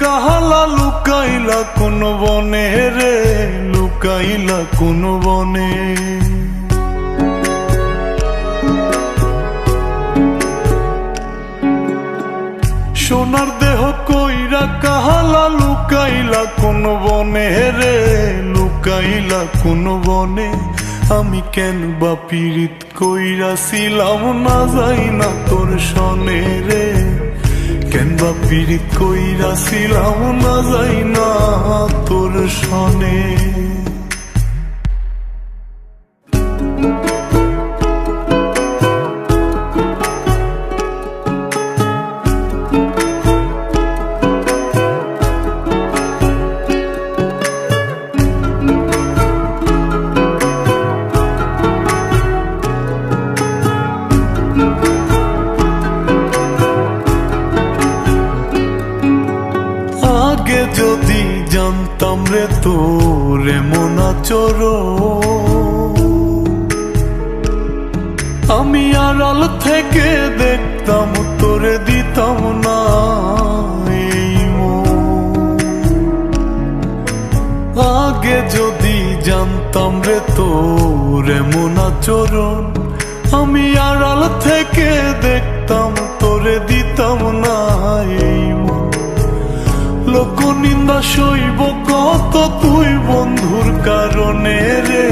কাহালা লুকাইলা কোন বনে রে, লুকাইলা কোন বনে। সোনার দেহ কইরা কাহালা লুকাইলা কোন বনে রে, লুকাইলা কোন বনে। আমি কেন বা পীড়িত কইরাছিলাম না যাই না তোর সনে রে, কেন বা পীড়িত কইরাছিলাম না যাই না তোর সনে। আগে যদি জানতাম রে তোর এমন আচরণ, আমি আড়াল থেকে দেখতাম তোরে দিতাম না এই মন। আগে যদি জানতাম রে তোর এমন আচরণ, আমি আড়াল থেকে দেখতাম তোরে দিতাম না এই মন। লোক নিন্দা সইব কত তুই বন্ধুর কারণে রে,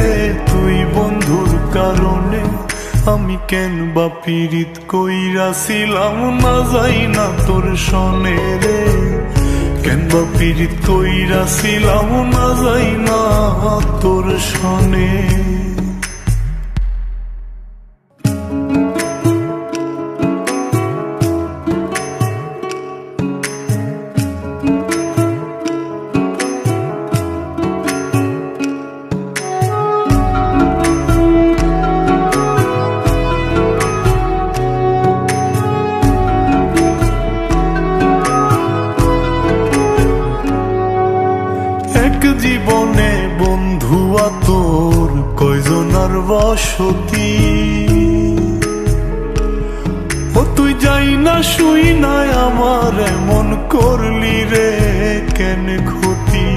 তুই বন্ধুর কারণে। আমি কেন বা পীড়িত কইরাছিলাম না যাই না তোর সনে রে, কেন বা পীড়িত কইরাছিলাম না যাই না তোর সনে। জীবনে বন্ধু তোর কয়জনার বসতি, ও তুই যাই না শুই নাই আমার এমন করলি রে কেন ক্ষতি।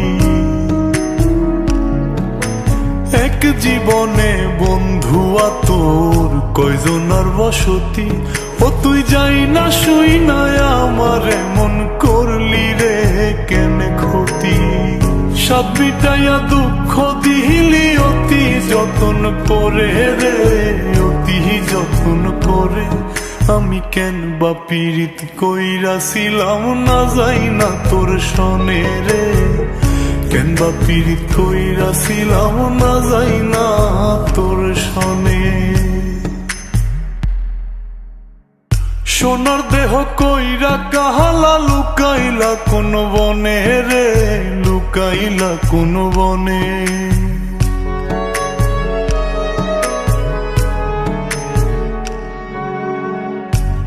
এক জীবনে বন্ধু তোর কয়জনার বসতি, ও তুই যাই না শুই নাই আমার এমন করলি রে কেন ক্ষতি। সাত মিটাইয়া দুঃখ দিলি অতি যতন করে রে, অতি যতন করে। আমি কেন বা পীড়িত কইরাছিলাম না যাই না তোর সনে রে, কেন বা পীড়িত কইরাছিলাম না যাই না তোর সনে। সোনার দেহ কইরা কাহালা লুকাইলা কোন বনে রে, লুকাইলা কোন বনে।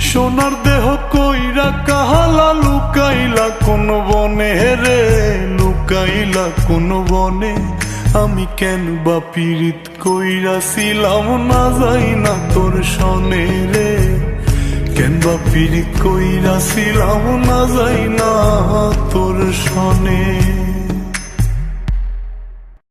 সোনার দেহ কইরা কাহালা লুকাইলা কোন বনে রে, লুকাইলা কোন বনে। আমি কেন বা পীড়িত কইরাছিলাম না যাই না তোর সনে রে, কেন বা পীড়িত কইরাছিলাম না যাই না